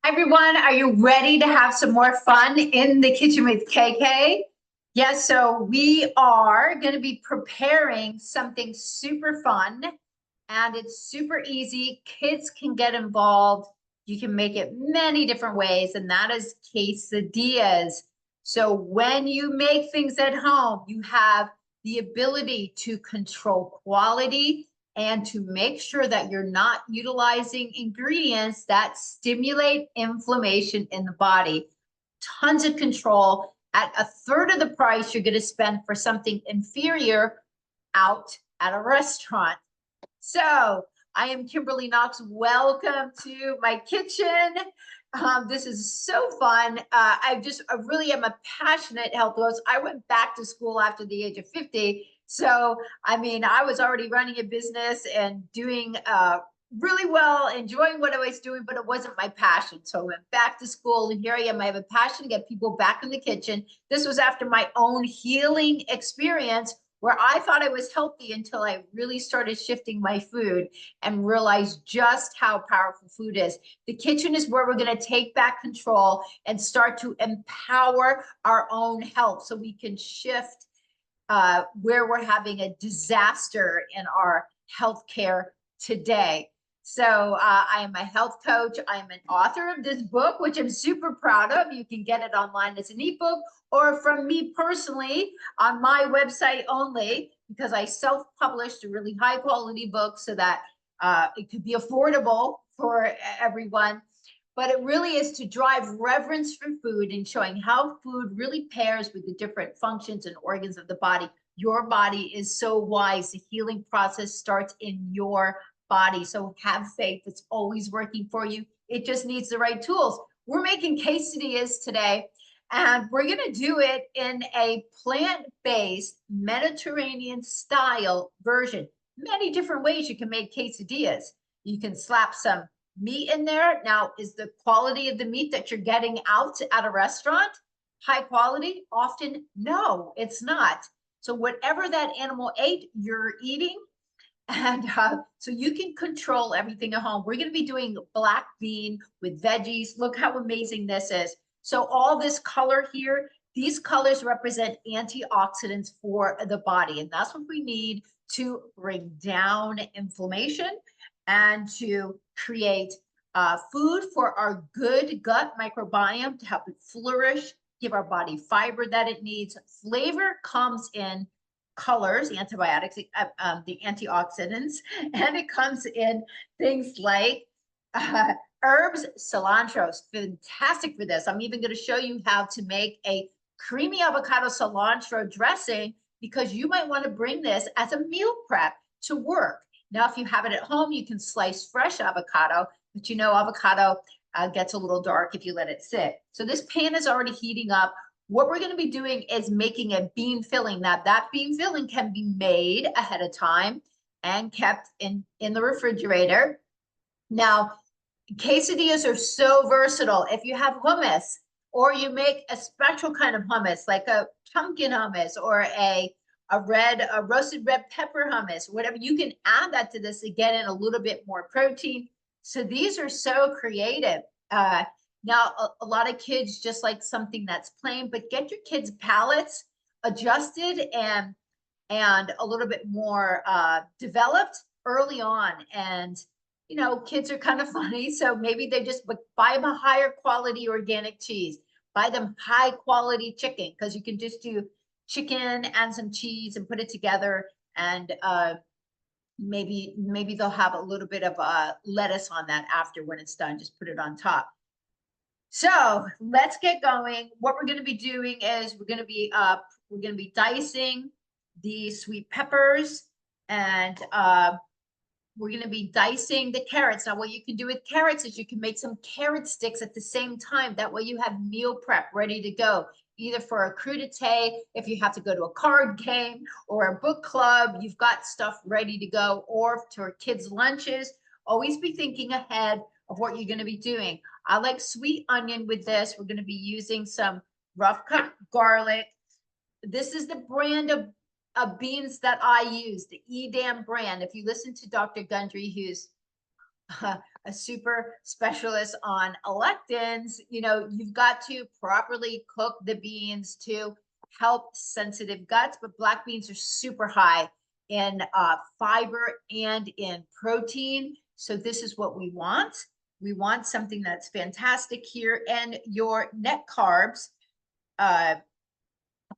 Hi everyone, are you ready to have some more fun in the kitchen with KK? Yes, so we are going to be preparing something super fun and it's super easy. Kids can get involved. You can make it many different ways, and that is quesadillas. So when you make things at home, you have the ability to control quality and to make sure that you're not utilizing ingredients that stimulate inflammation in the body. Tons of control at a third of the price you're going to spend for something inferior out at a restaurant. So I am Kimberly Knox. Welcome to my kitchen. This is so fun. I really am a passionate health coach. I went back to school after the age of 50. So, I mean, I was already running a business and doing really well, enjoying what I was doing, but it wasn't my passion. So I went back to school and here I am. I have a passion to get people back in the kitchen. This was after my own healing experience where I thought I was healthy until I really started shifting my food and realized just how powerful food is. The kitchen is where we're going to take back control and start to empower our own health so we can shift where we're having a disaster in our healthcare today. So I am a health coach. I'm an author of this book, which I'm super proud of. You can get it online as an ebook or from me personally on my website only, because I self-published a really high quality book so that it could be affordable for everyone. But it really is to drive reverence for food and showing how food really pairs with the different functions and organs of the body. Your body is so wise. The healing process starts in your body. So have faith. It's always working for you. It just needs the right tools. We're making quesadillas today, and we're going to do it in a plant-based Mediterranean style version. Many different ways you can make quesadillas. You can slap some meat in there. Now, is the quality of the meat that you're getting out at a restaurant high quality? Often, no, it's not. So whatever that animal ate, you're eating. And so you can control everything at home. We're going to be doing black bean with veggies. Look how amazing this is. So all this color here, these colors represent antioxidants for the body. And that's what we need to bring down inflammation and to create food for our good gut microbiome to help it flourish, give our body fiber that it needs. Flavor comes in colors, antibiotics, the antioxidants, and it comes in things like herbs. Cilantro is fantastic for this. I'm even going to show you how to make a creamy avocado cilantro dressing, because you might want to bring this as a meal prep to work. Now, if you have it at home, you can slice fresh avocado, but you know avocado gets a little dark if you let it sit. So this pan is already heating up. What we're going to be doing is making a bean filling. Now, that bean filling can be made ahead of time and kept in the refrigerator. Now, quesadillas are so versatile. If you have hummus, or you make a special kind of hummus, like a pumpkin hummus or a roasted red pepper hummus, whatever, you can add that to this to get in a little bit more protein. So these are so creative. Now, a lot of kids just like something that's plain, but get your kids' palates adjusted and a little bit more developed early on. And you know, kids are kind of funny, so maybe they just buy them a higher quality organic cheese, buy them high quality chicken, because you can just do chicken and some cheese and put it together, and maybe they'll have a little bit of lettuce on that after when it's done. Just put it on top. So let's get going. What we're going to be doing is we're going to be dicing the sweet peppers, and we're going to be dicing the carrots. Now, what you can do with carrots is you can make some carrot sticks at the same time. That way you have meal prep ready to go, either for a crudité, if you have to go to a card game or a book club, you've got stuff ready to go, or to our kids' lunches. Always be thinking ahead of what you're going to be doing. I like sweet onion with this. We're going to be using some rough cut garlic. This is the brand of beans that I use, the Edam brand. If you listen to Dr. Gundry, who's a super specialist on lectins, you know, you've got to properly cook the beans to help sensitive guts, but black beans are super high in fiber and in protein. So this is what we want. We want something that's fantastic here. And your net carbs,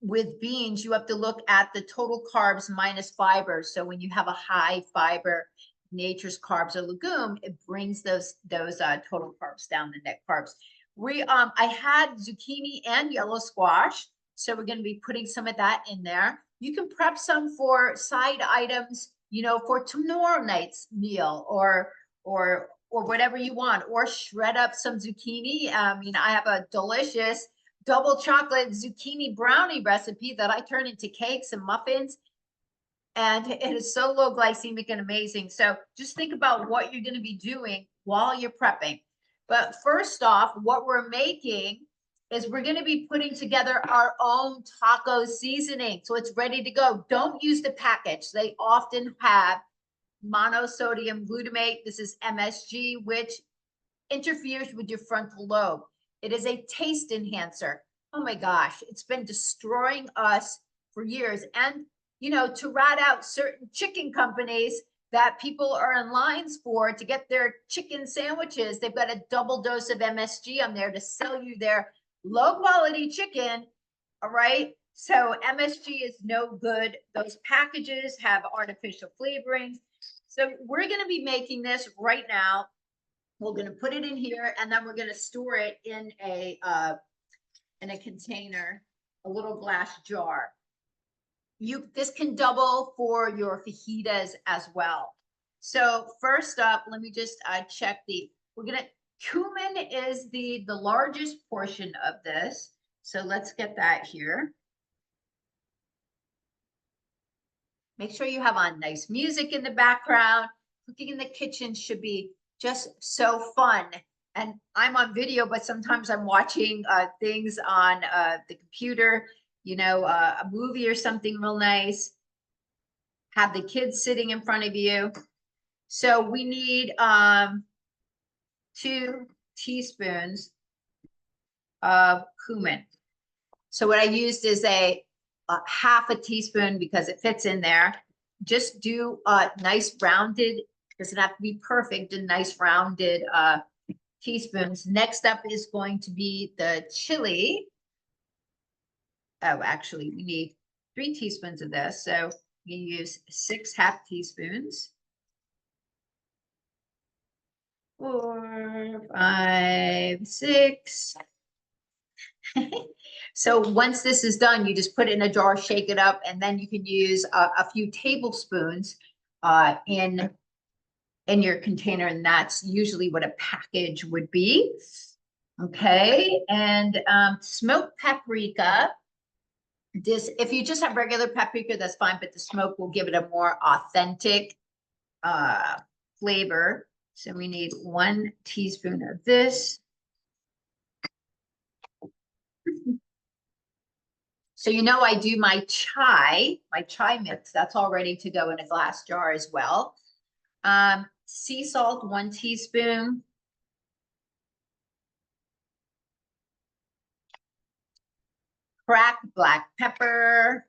with beans, you have to look at the total carbs minus fiber. So when you have a high fiber nature's carbs or legume, it brings those total carbs down, the net carbs. I had zucchini and yellow squash, so we're going to be putting some of that in there. You can prep some for side items, you know, for tomorrow night's meal or whatever you want, or shred up some zucchini. I mean, I have a delicious double chocolate zucchini brownie recipe that I turn into cakes and muffins. And it is so low glycemic and amazing. So just think about what you're going to be doing while you're prepping. But first off, what we're making is we're going to be putting together our own taco seasoning. So it's ready to go. Don't use the package. They often have monosodium glutamate. This is MSG, which interferes with your frontal lobe. It is a taste enhancer. Oh my gosh, it's been destroying us for years. And, you know, to rat out certain chicken companies that people are in lines for to get their chicken sandwiches, they've got a double dose of MSG on there to sell you their low quality chicken. All right. So MSG is no good. Those packages have artificial flavorings. So we're going to be making this right now. We're going to put it in here, and then we're going to store it in a container, a little glass jar. This can double for your fajitas as well. So first up, let me just check cumin is the largest portion of this. So let's get that here. Make sure you have on nice music in the background. Cooking in the kitchen should be just so fun. And I'm on video, but sometimes I'm watching things on the computer, you know, a movie or something real nice. Have the kids sitting in front of you. So we need 2 teaspoons of cumin. So what I used is a half a teaspoon because it fits in there. Just do a nice rounded, doesn't have to be perfect, and nice rounded teaspoons. Next up is going to be the chili. Oh, actually, we need 3 teaspoons of this. So you use 6 half teaspoons. 4, 5, 6. So once this is done, you just put it in a jar, shake it up, and then you can use a few tablespoons in your container, and that's usually what a package would be. Okay, and smoked paprika. If you just have regular paprika, that's fine, but the smoke will give it a more authentic flavor. So we need 1 teaspoon of this. So you know I do my chai mix. That's all ready to go in a glass jar as well. Sea salt, 1 teaspoon. Cracked black pepper.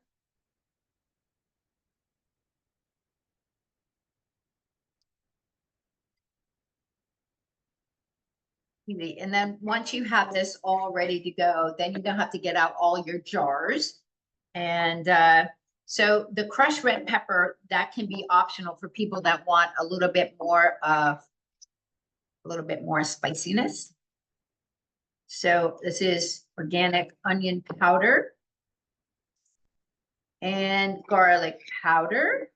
And then once you have this all ready to go, then you don't have to get out all your jars. And so the crushed red pepper, that can be optional for people that want a little bit more spiciness. So this is organic onion powder and garlic powder.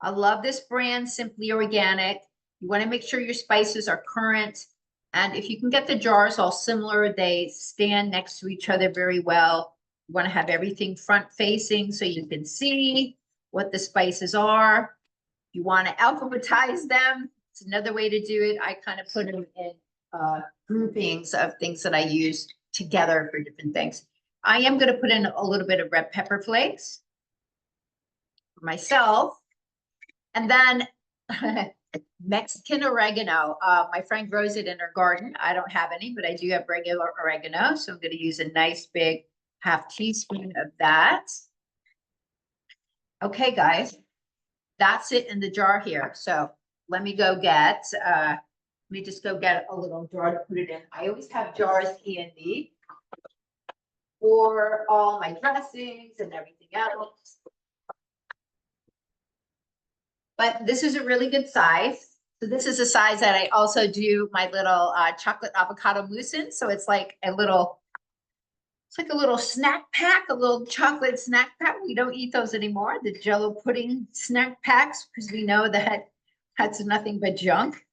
I love this brand, Simply Organic. You want to make sure your spices are current. And if you can get the jars all similar, they stand next to each other very well. You want to have everything front facing so you can see what the spices are. You want to alphabetize them. It's another way to do it. I kind of put them in groupings of things that I use together for different things. I am going to put in a little bit of red pepper flakes for myself. And then Mexican oregano. My friend grows it in her garden. I don't have any, but I do have regular oregano. So I'm going to use a nice big half teaspoon of that. Okay, guys, that's it in the jar here. So let me go get, let me just go get a little jar to put it in. I always have jars handy for all my dressings and everything else. But this is a really good size. So this is a size that I also do my little chocolate avocado mousse in. So it's like a little, it's like a little snack pack, a little chocolate snack pack. We don't eat those anymore, the Jello pudding snack packs, because we know that that's nothing but junk.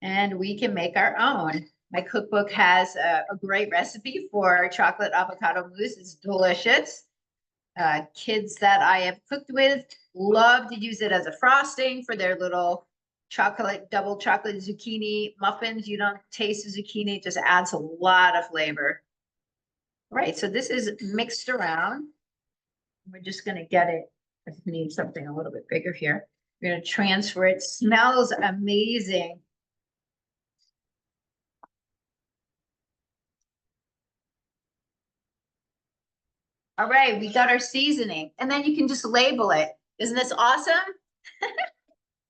And we can make our own. My cookbook has a great recipe for chocolate avocado mousse. It's delicious. Kids that I have cooked with love to use it as a frosting for their little chocolate, double chocolate zucchini muffins. You don't taste the zucchini, it just adds a lot of flavor. All right, so this is mixed around. We're just gonna get it. I need something a little bit bigger here. We're gonna transfer it. Smells amazing. All right, we got our seasoning, and then you can just label it. Isn't this awesome?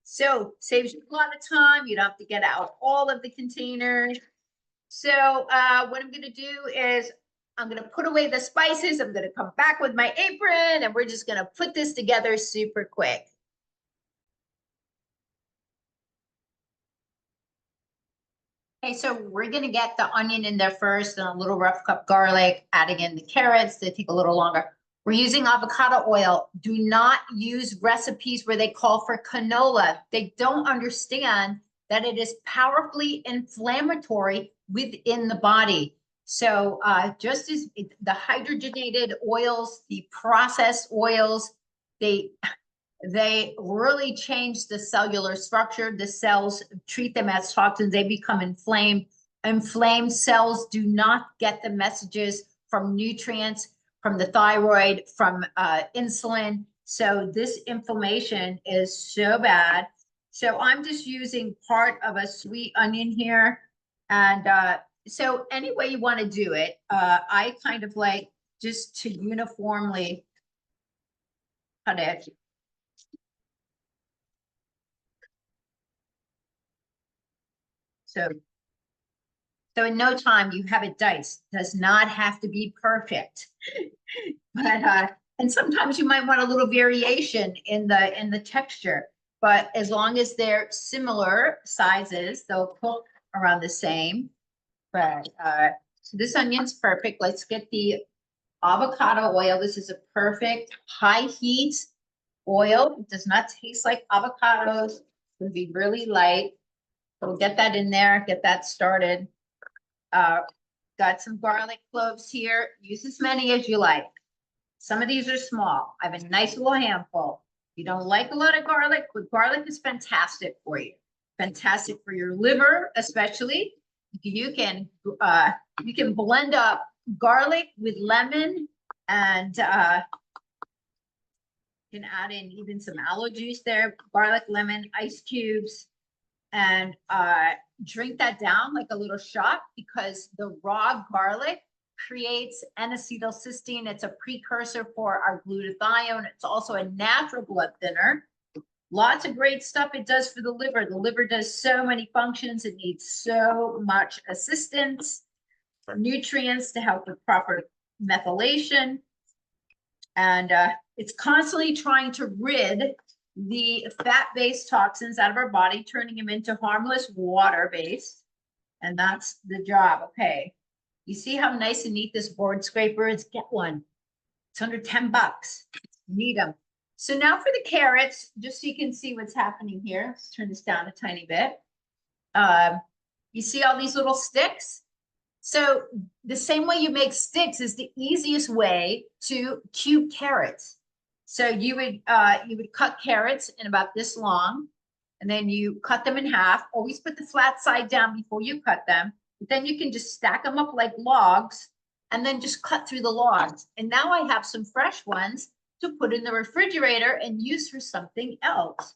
So saves you a lot of time. You don't have to get out all of the containers. So what I'm gonna do is I'm gonna put away the spices. I'm gonna come back with my apron, and we're just gonna put this together super quick. Okay, so we're gonna get the onion in there first, and a little rough cut garlic, adding in the carrots. They take a little longer. We're using avocado oil. Do not use recipes where they call for canola. They don't understand that it is powerfully inflammatory within the body. So just as the hydrogenated oils, the processed oils, they really change the cellular structure. The cells, treat them as toxins. They become inflamed. Inflamed cells do not get the messages from nutrients, from the thyroid, from insulin. So this inflammation is so bad. So I'm just using part of a sweet onion here. And so any way you want to do it, I kind of like just to uniformly cut it. So in no time you have it diced. Does not have to be perfect. But and sometimes you might want a little variation in the texture, but as long as they're similar sizes, they'll cook around the same. But so this onion's perfect. Let's get the avocado oil. This is a perfect high heat oil. It does not taste like avocados. It's gonna be really light. So we'll get that in there, get that started. Got some garlic cloves here. Use as many as you like. Some of these are small. I have a nice little handful. You don't like a lot of garlic, but garlic is fantastic for you. Fantastic for your liver, especially. You can blend up garlic with lemon, and you can add in even some aloe juice there, garlic, lemon, ice cubes, and drink that down like a little shot, because the raw garlic creates N-acetylcysteine. It's a precursor for our glutathione. It's also a natural blood thinner. Lots of great stuff it does for the liver. The liver does so many functions. It needs so much assistance for nutrients to help with proper methylation. And it's constantly trying to rid the fat-based toxins out of our body, turning them into harmless water-based. And that's the job. Okay. You see how nice and neat this board scraper is? Get one. It's under 10 bucks. Need them. So now for the carrots, just so you can see what's happening here. Let's turn this down a tiny bit. You see all these little sticks? So the same way you make sticks is the easiest way to cube carrots. So you would cut carrots in about this long, and then you cut them in half. Always put the flat side down before you cut them. But then you can just stack them up like logs, and then just cut through the logs. And now I have some fresh ones to put in the refrigerator and use for something else.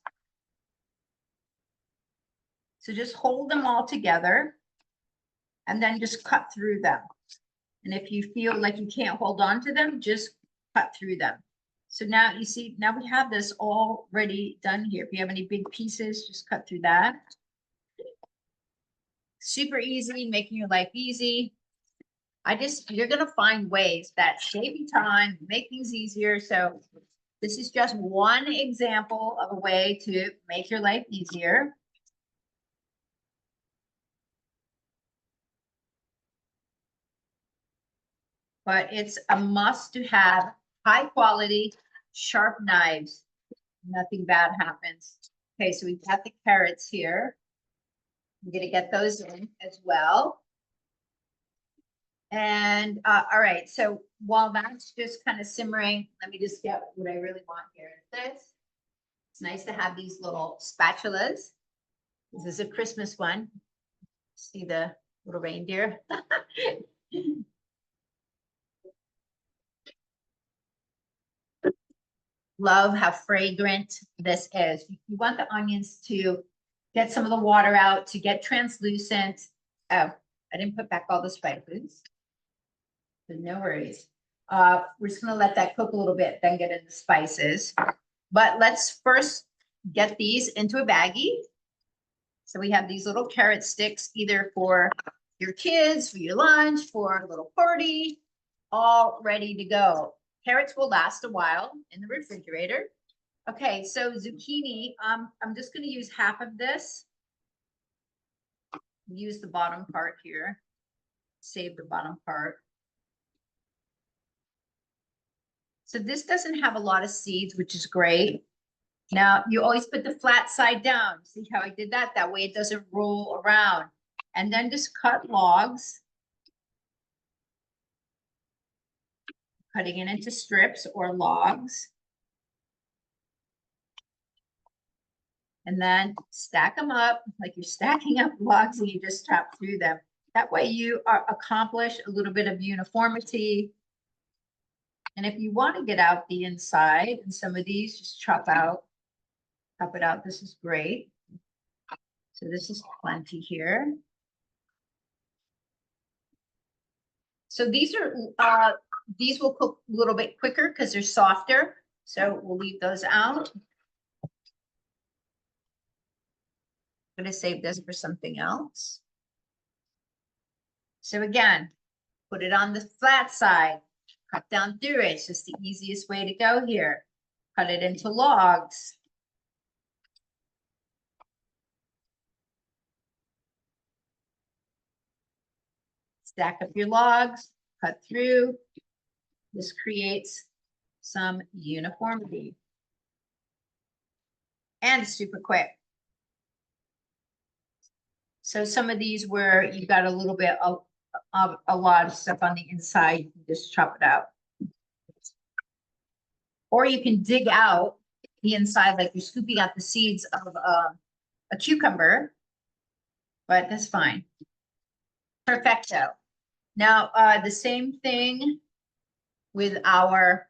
So just hold them all together and then just cut through them. And if you feel like you can't hold on to them, just cut through them. So now you see, now we have this already done here. If you have any big pieces, just cut through that. Super easy, making your life easy. You're gonna find ways that save you time, make things easier. So this is just one example of a way to make your life easier. But it's a must to have high quality, sharp knives. Nothing bad happens. Okay, so we've got the carrots here. I'm gonna get those in as well. And all right, so while that's just kind of simmering, let me just get what I really want here. This. It's nice to have these little spatulas. This is a Christmas one. See the little reindeer? Love how fragrant this is. You want the onions to get some of the water out, to get translucent. Oh, I didn't put back all the spices. But no worries. We're just gonna let that cook a little bit, then get into the spices. But let's first get these into a baggie. So we have these little carrot sticks, either for your kids, for your lunch, for a little party, all ready to go. Carrots will last a while in the refrigerator. Okay, so zucchini, I'm just gonna use half of this. Use the bottom part here. Save the bottom part. So this doesn't have a lot of seeds, which is great. Now, you always put the flat side down. See how I did that? That way it doesn't roll around. And then just cut logs. Cutting it into strips or logs. And then stack them up like you're stacking up logs and you just chop through them. That way you accomplish a little bit of uniformity. And if you want to get out the inside and some of these, just chop it out. This is great. So this is plenty here. So these will cook a little bit quicker because they're softer. So we'll leave those out. I'm going to save this for something else. So again, put it on the flat side, cut down through it. It's just the easiest way to go here. Cut it into logs. Stack up your logs, cut through. This creates some uniformity. And super quick. So some of these where you've got a little bit of a lot of stuff on the inside, you can just chop it out. Or you can dig out the inside like you're scooping out the seeds of a cucumber, but that's fine. Perfecto. Now, the same thing with our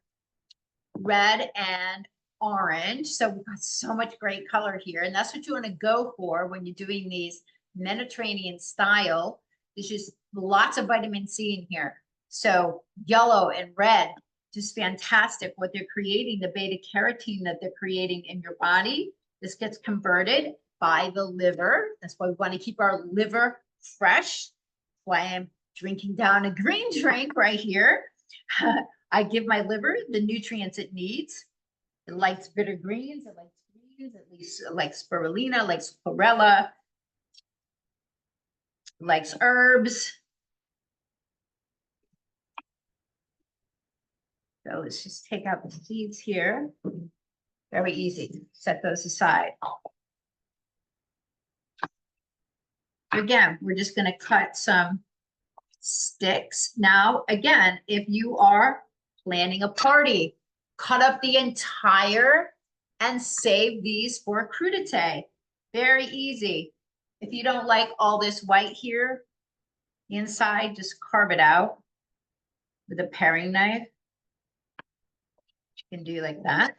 red and orange. So we've got so much great color here, and that's what you want to go for when you're doing these Mediterranean style. There's just lots of vitamin C in here. So yellow and red, just fantastic. What they're creating, the beta carotene that they're creating in your body, this gets converted by the liver. That's why we want to keep our liver fresh. That's why I'm drinking down a green drink right here. I give my liver the nutrients it needs. It likes bitter greens, it likes greens, at least it likes spirulina, likes chlorella, likes herbs. So let's just take out the seeds here. Very easy. Set those aside. Again, we're just going to cut some sticks. Now, again, if you are planning a party, cut up the entire and save these for crudité. Very easy. If you don't like all this white here inside, just carve it out with a paring knife. You can do like that.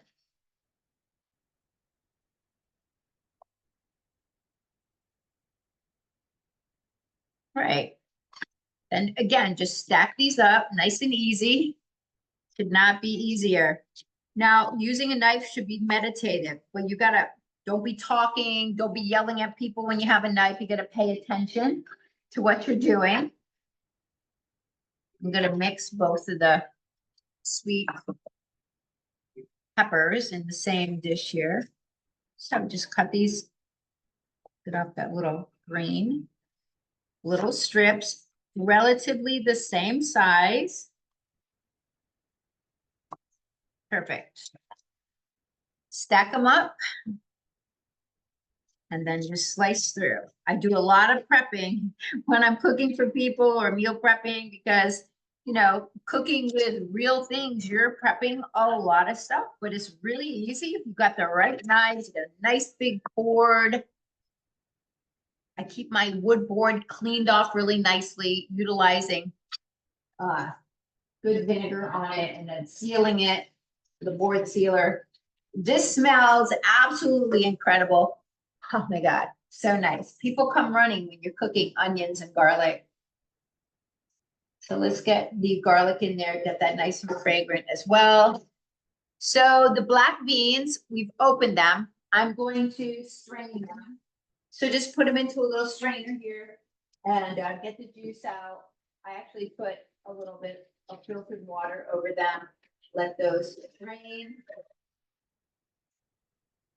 Right. And again, just stack these up nice and easy. Could not be easier. Now, using a knife should be meditative, but you gotta, don't be talking, don't be yelling at people when you have a knife. You gotta pay attention to what you're doing. I'm gonna mix both of the sweet peppers in the same dish here. So just cut these, get off that little green, little strips, relatively the same size. Perfect. Stack them up and then just slice through. I do a lot of prepping when I'm cooking for people or meal prepping because, you know, cooking with real things, you're prepping a lot of stuff, but it's really easy. If you've got the right knives, you got a nice big board. I keep my wood board cleaned off really nicely, utilizing good vinegar on it and then sealing it, the board sealer. This smells absolutely incredible. Oh my God, so nice. People come running when you're cooking onions and garlic. So let's get the garlic in there, get that nice and fragrant as well. So the black beans, we've opened them. I'm going to strain them. So just put them into a little strainer here and get the juice out. I actually put a little bit of filtered water over them. Let those drain.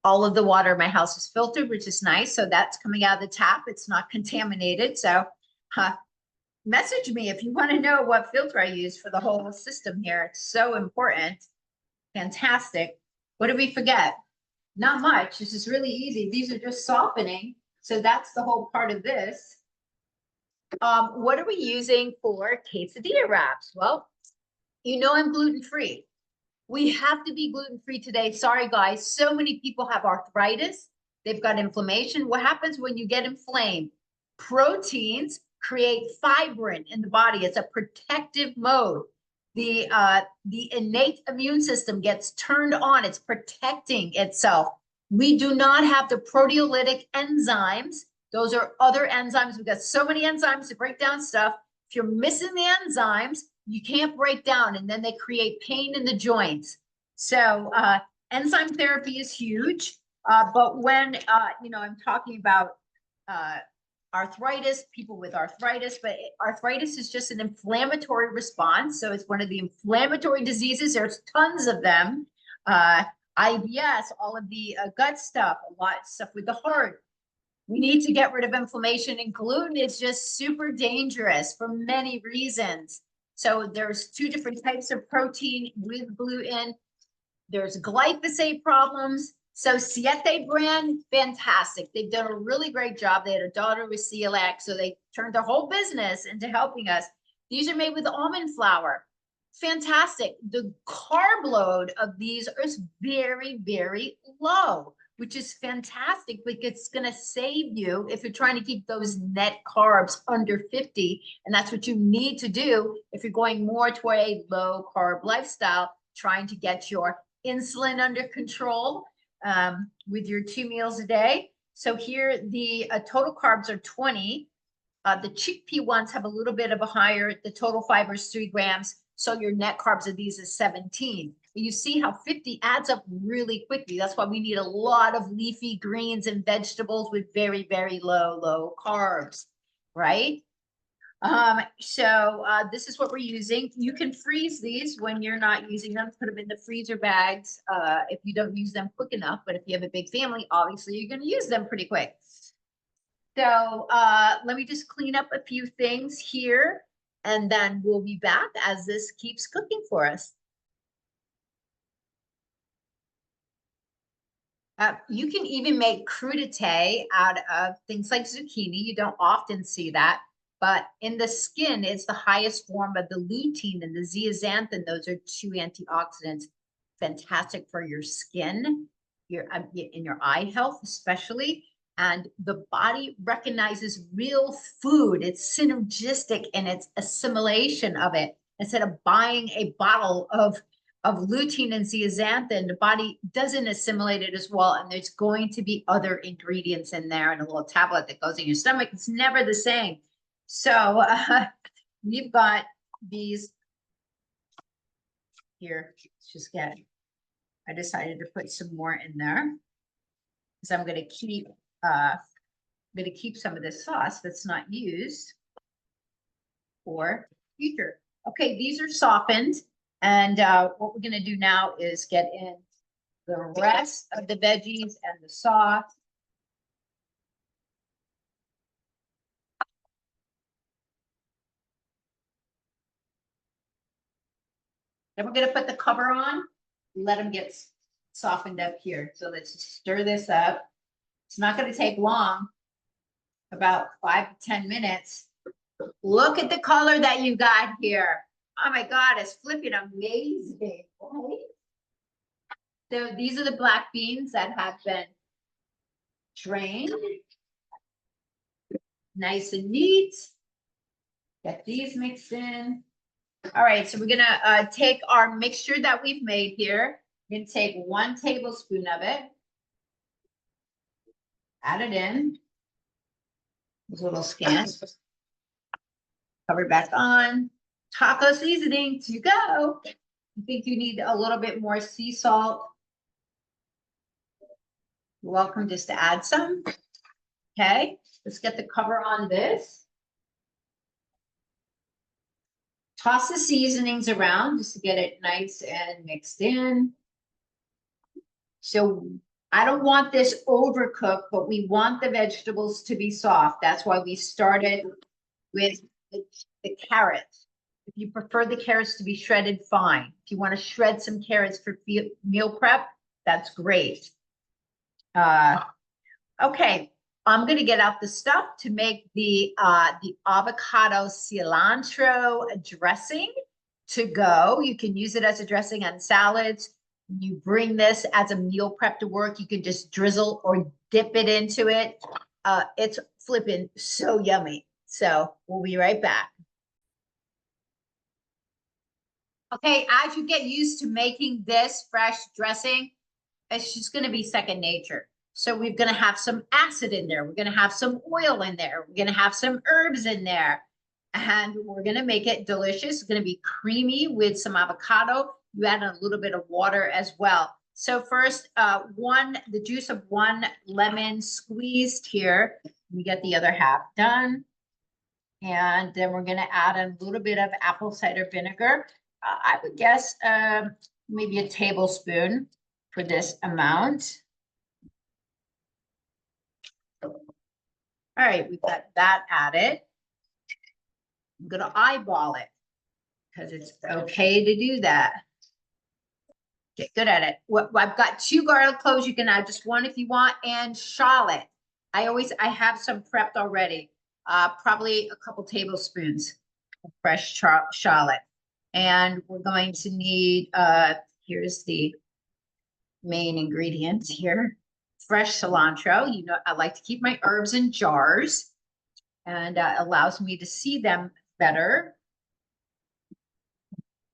All of the water in my house is filtered, which is nice. So that's coming out of the tap. It's not contaminated. So message me if you want to know what filter I use for the whole system here. It's so important. Fantastic. What did we forget? Not much. This is really easy. These are just softening. So that's the whole part of this. What are we using for quesadilla wraps? Well, you know I'm gluten-free. We have to be gluten-free today. Sorry, guys. So many people have arthritis. They've got inflammation. What happens when you get inflamed? Proteins create fibrin in the body. It's a protective mode. The innate immune system gets turned on. It's protecting itself. We do not have the proteolytic enzymes. Those are other enzymes. We've got so many enzymes to break down stuff. If you're missing the enzymes, you can't break down, and then they create pain in the joints. So enzyme therapy is huge. But when, you know, I'm talking about arthritis, people with arthritis, but arthritis is just an inflammatory response. So it's one of the inflammatory diseases. There's tons of them. IBS, all of the gut stuff, a lot of stuff with the heart. We need to get rid of inflammation, and gluten is just super dangerous for many reasons. So there's two different types of protein with gluten. There's glyphosate problems. So Siete brand, fantastic. They've done a really great job. They had a daughter with celiac, so they turned their whole business into helping us. These are made with almond flour. Fantastic. The carb load of these is very, very low, which is fantastic because it's going to save you if you're trying to keep those net carbs under 50. And that's what you need to do if you're going more toward a low carb lifestyle, trying to get your insulin under control with your 2 meals a day. So here the total carbs are 20. The chickpea ones have a little bit of a higher, the total fiber is 3 grams. So your net carbs of these is 17. You see how 50 adds up really quickly. That's why we need a lot of leafy greens and vegetables with very, very low carbs, right? This is what we're using. You can freeze these when you're not using them, put them in the freezer bags if you don't use them quick enough. But if you have a big family, obviously you're going to use them pretty quick. So let me just clean up a few things here, and then we'll be back as this keeps cooking for us. You can even make crudité out of things like zucchini. You don't often see that, but in the skin, it's the highest form of the lutein and the zeaxanthin. Those are 2 antioxidants, fantastic for your skin, in your eye health especially. And the body recognizes real food. It's synergistic in its assimilation of it. Instead of buying a bottle of lutein and zeaxanthin, the body doesn't assimilate it as well. And there's going to be other ingredients in there and a little tablet that goes in your stomach. It's never the same. So we've got these here. Let's just get, I decided to put some more in there because I'm going to keep some of this sauce that's not used for future. Okay, these are softened. And what we're going to do now is get in the rest of the veggies and the sauce. Then we're going to put the cover on, let them get softened up here. So let's just stir this up. It's not going to take long, about 5 to 10 minutes. Look at the color that you got here. Oh my God, it's flipping amazing, right? So these are the black beans that have been drained. Nice and neat. Get these mixed in. All right, so we're gonna take our mixture that we've made here. We're gonna take 1 tablespoon of it. Add it in. Those little scans. Cover back on. Taco seasoning to go. You think you need a little bit more sea salt? You're welcome just to add some. Okay, let's get the cover on this. Toss the seasonings around just to get it nice and mixed in. So I don't want this overcooked, but we want the vegetables to be soft. That's why we started with the carrots. If you prefer the carrots to be shredded, fine. If you want to shred some carrots for meal prep, that's great. Okay, I'm going to get out the stuff to make the avocado cilantro dressing to go. You can use it as a dressing on salads. You bring this as a meal prep to work. You can just drizzle or dip it into it. It's flipping so yummy. So we'll be right back. Okay, as you get used to making this fresh dressing, it's just going to be second nature. So we're going to have some acid in there. We're going to have some oil in there. We're going to have some herbs in there. And we're going to make it delicious. It's going to be creamy with some avocado. You add a little bit of water as well. So first, the juice of 1 lemon squeezed here. We get the other half done. And then we're going to add a little bit of apple cider vinegar. I would guess maybe a tablespoon for this amount. All right, we've got that added. I'm going to eyeball it because it's okay to do that. Get good at it. I've got 2 garlic cloves. You can add just 1 if you want, and shallot. I have some prepped already. Probably a couple tablespoons of fresh shallot. And we're going to need, here's the main ingredients here. Fresh cilantro. You know, I like to keep my herbs in jars, and allows me to see them better.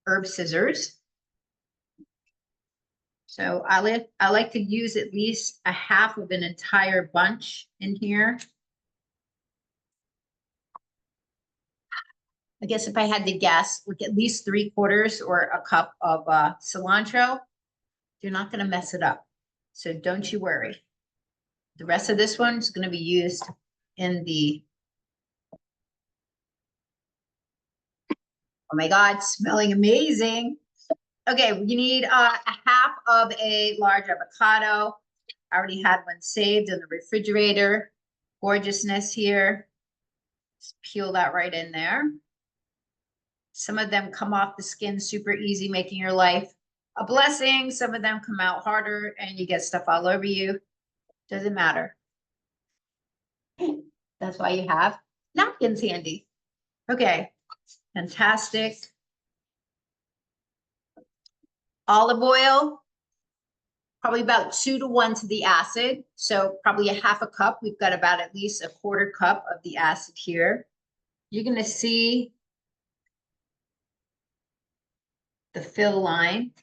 Herb scissors. So I like to use at least a half of an entire bunch in here. I guess if I had to guess, like at least 3/4 or a cup of cilantro. You're not going to mess it up. So don't you worry. The rest of this one is going to be used in the, oh my God, smelling amazing. Okay, you need a half of a large avocado. I already had one saved in the refrigerator. Gorgeousness here. Just peel that right in there. Some of them come off the skin super easy, making your life a blessing. Some of them come out harder and you get stuff all over you. Doesn't matter. That's why you have napkins handy. Okay, fantastic. Olive oil, probably about 2 to 1 to the acid. So probably a half a cup. We've got about at least a 1/4 cup of the acid here. You're going to see the fill line.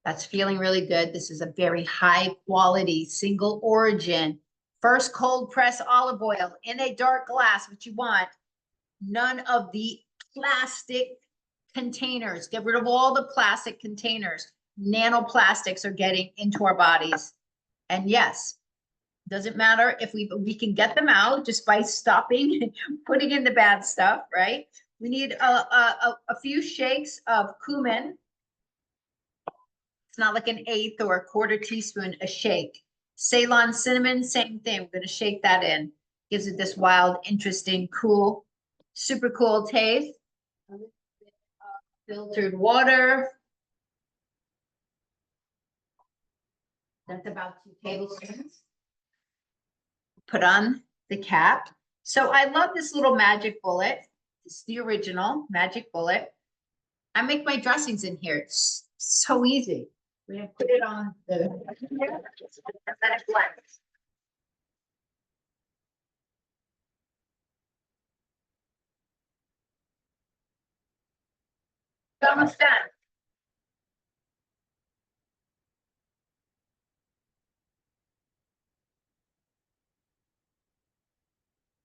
That's feeling really good. This is a very high quality, single origin, first cold press olive oil in a dark glass, what you want. none of the plastic containers. Get rid of all the plastic containers. Nanoplastics are getting into our bodies. And yes, doesn't matter if we can get them out just by stopping putting in the bad stuff, right? We need a few shakes of cumin. It's not like an eighth or a quarter teaspoon a shake. Ceylon cinnamon, same thing. We're going to shake that in. Gives it this wild, interesting, cool, super cool taste. A little bit of filtered water. That's about 2 tablespoons. Put on the cap. So I love this little magic bullet. It's the original magic bullet. I make my dressings in here. It's so easy. We're gonna put it on the almost done.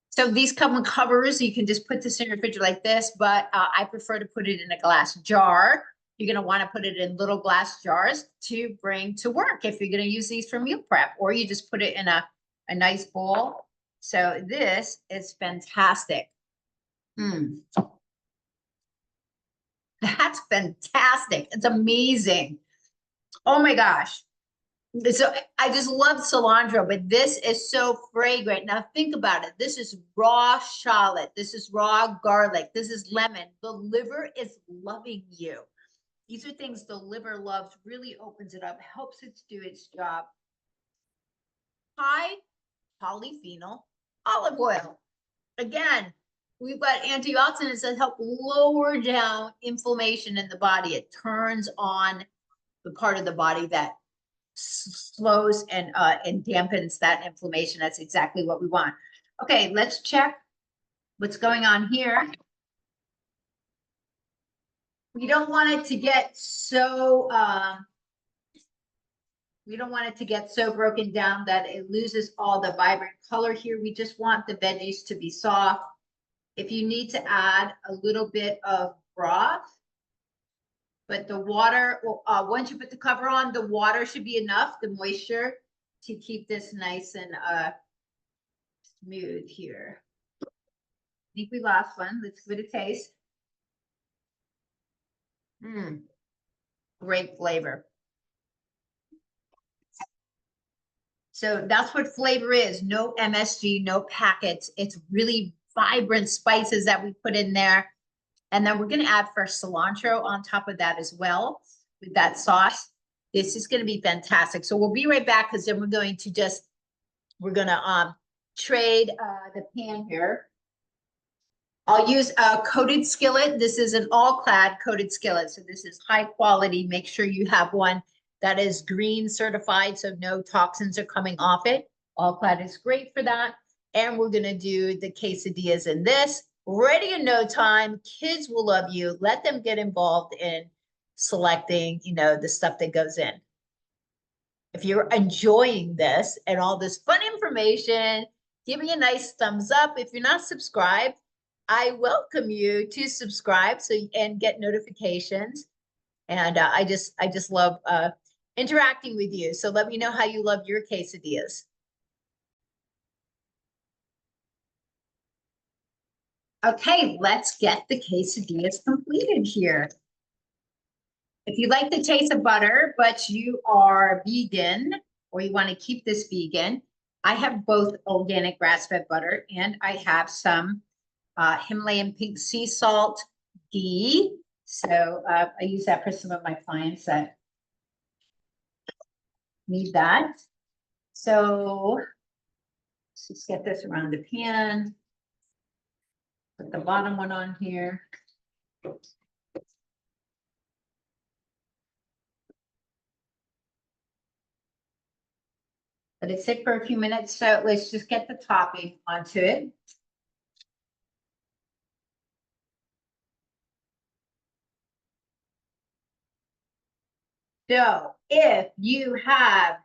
So these come with covers. You can just put this in your refrigerator like this, but I prefer to put it in a glass jar. You're going to want to put it in little glass jars to bring to work if you're going to use these for meal prep, or you just put it in a nice bowl. So this is fantastic. That's fantastic. It's amazing. Oh my gosh. So I just love cilantro, but this is so fragrant. Now think about it. This is raw shallot. This is raw garlic. This is lemon. The liver is loving you. These are things the liver loves, really opens it up, helps it do its job. High polyphenol olive oil. Again, we've got antioxidants that help lower down inflammation in the body. It turns on the part of the body that slows and dampens that inflammation. That's exactly what we want. Okay, let's check what's going on here. We don't want it to get so broken down that it loses all the vibrant color here. We just want the veggies to be soft. If you need to add a little bit of broth, but the water, once you put the cover on, the water should be enough, the moisture, to keep this nice and smooth here. I think we lost one. Let's give it a taste. Great flavor. So that's what flavor is. No MSG, no packets. It's really vibrant spices that we put in there. And then we're going to add fresh cilantro on top of that as well with that sauce. This is going to be fantastic. So we'll be right back, because then we're going to trade the pan here. I'll use a coated skillet. This is an all-clad coated skillet. So this is high quality. Make sure you have one that is green certified, so no toxins are coming off it. All-clad is great for that. And we're going to do the quesadillas in this. Ready in no time. Kids will love you. Let them get involved in selecting, the stuff that goes in. If you're enjoying this and all this fun information, give me a nice thumbs up. If you're not subscribed, I welcome you to subscribe and get notifications. And I just love interacting with you. So let me know how you love your quesadillas. Okay, let's get the quesadillas completed here. If you like the taste of butter, but you are vegan, or you want to keep this vegan, I have both organic grass-fed butter, and I have some Himalayan pink sea salt ghee. So I use that for some of my clients that need that. So let's just get this around the pan. Put the bottom one on here. Let it sit for a few minutes. So let's just get the topping onto it. So if you have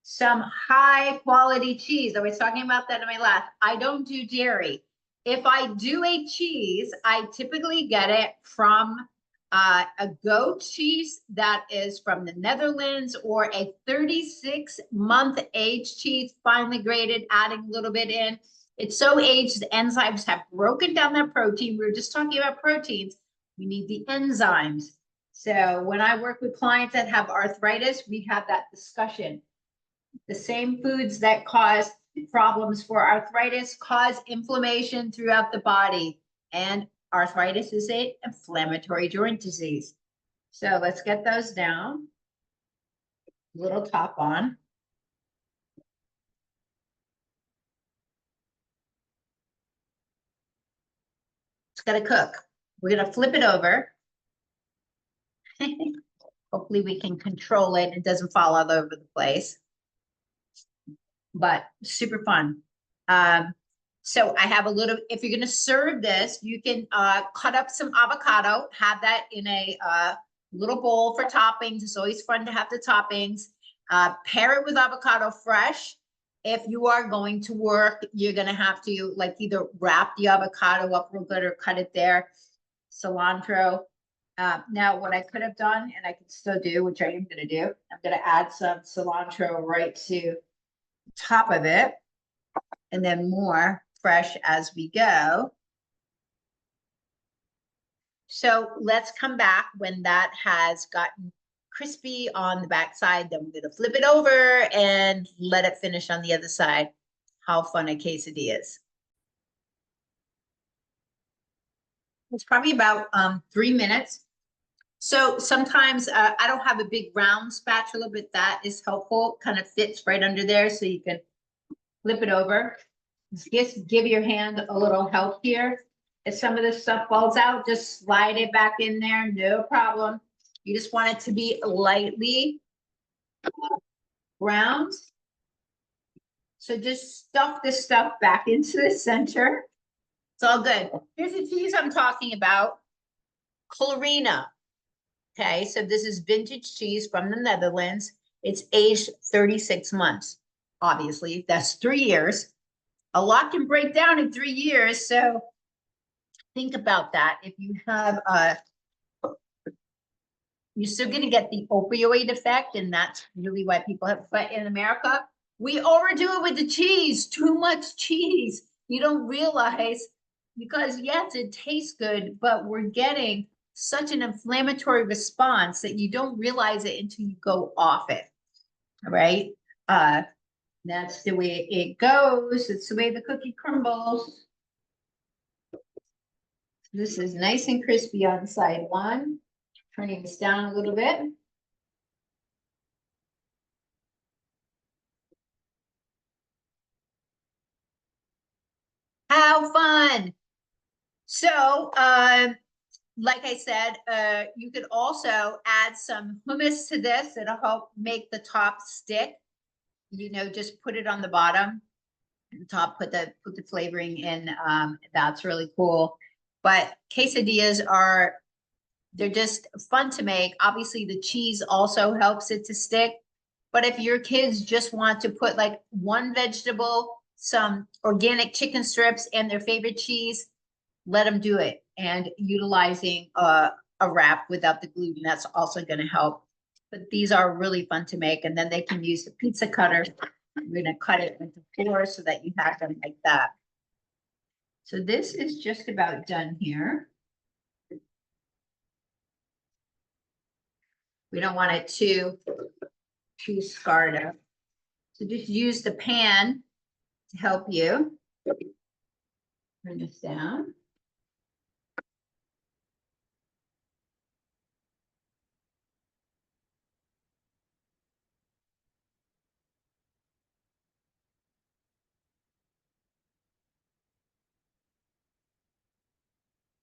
some high quality cheese, I was talking about that in my last, I don't do dairy. If I do a cheese, I typically get it from a goat cheese that is from the Netherlands, or a 36-month aged cheese, finely graded, adding a little bit in. It's so aged, the enzymes have broken down that protein. We were just talking about proteins. We need the enzymes. So when I work with clients that have arthritis, we have that discussion. The same foods that cause problems for arthritis cause inflammation throughout the body, and arthritis is an inflammatory joint disease. So let's get those down. Little top on. It's gonna cook. We're gonna flip it over. Hopefully we can control it. It doesn't fall all over the place, but super fun. So I have a little, if you're gonna serve this, you can cut up some avocado, have that in a little bowl for toppings. It's always fun to have the toppings. Pair it with avocado fresh. If you are going to work, you're gonna have to like either wrap the avocado up real good or cut it there. Cilantro. Now what I could have done, and I can still do, which I am gonna do, I'm gonna add some cilantro right to the top of it, and then more fresh as we go. So let's come back when that has gotten crispy on the back side. Then we're gonna flip it over and let it finish on the other side. How fun a quesadilla is. It's probably about 3 minutes. So sometimes I don't have a big round spatula, but that is helpful. Kind of fits right under there, so you can flip it over. Just give your hand a little help here. If some of this stuff falls out, just slide it back in there, no problem. You just want it to be lightly browned. So just stuff this stuff back into the center. It's all good. Here's the cheese I'm talking about, Colorina. Okay, so this is vintage cheese from the Netherlands. It's aged 36 months. Obviously, that's 3 years. A lot can break down in 3 years, so think about that. If you have you're still going to get the opioid effect, and that's really why people have. But in America, we overdo it with the cheese. Too much cheese. You don't realize, because yes, it tastes good, but we're getting such an inflammatory response that you don't realize it until you go off it. Right? That's the way it goes. It's the way the cookie crumbles. This is nice and crispy on side one. Turning this down a little bit. How fun. So, like I said, you could also add some hummus to this. It'll help make the top stick. You know, just put it on the bottom. The top, put the flavoring in. That's really cool. But quesadillas are, they're just fun to make. Obviously, the cheese also helps it to stick. But if your kids just want to put like one vegetable, some organic chicken strips, and their favorite cheese, let them do it. And utilizing a wrap without the gluten, that's also going to help. But these are really fun to make. And then they can use the pizza cutter. We're going to cut it into 4 so that you have them like that. So this is just about done here. We don't want it too scarred up. So just use the pan to help you. Turn this down.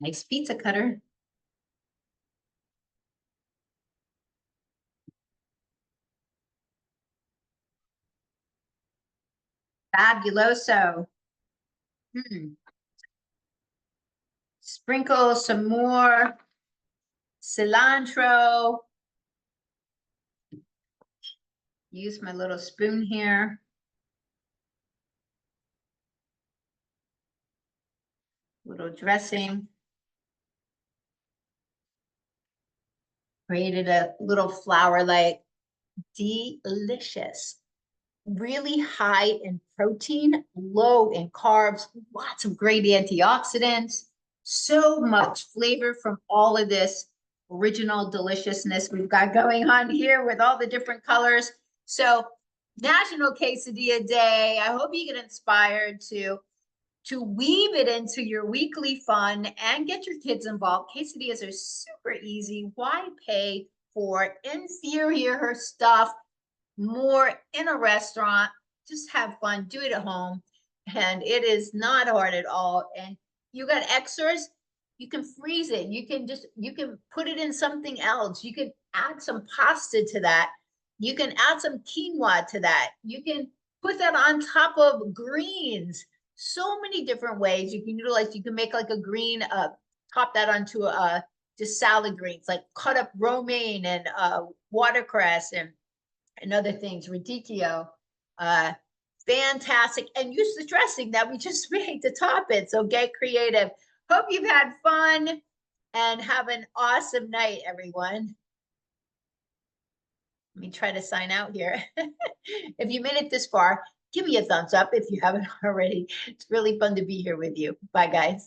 Nice pizza cutter. Fabuloso. Sprinkle some more cilantro. Use my little spoon here. little dressing. Created a little flour like delicious. Really high in protein, low in carbs, lots of great antioxidants, so much flavor from all of this original deliciousness we've got going on here with all the different colors. So National Quesadilla Day. I hope you get inspired to weave it into your weekly fun and get your kids involved. Quesadillas are super easy. Why pay for inferior stuff more in a restaurant? Just have fun, do it at home. And it is not hard at all. And you got extras, you can freeze it. You can put it in something else. You can add some pasta to that. You can add some quinoa to that. You can put that on top of greens. So many different ways you can utilize. You can make like a green, top that onto just salad greens, like cut up romaine and watercress and other things, radicchio. Fantastic. And use the dressing that we just made to top it. So get creative. Hope you've had fun and have an awesome night, everyone. Let me try to sign out here. If you made it this far, give me a thumbs up if you haven't already. It's really fun to be here with you. Bye, guys.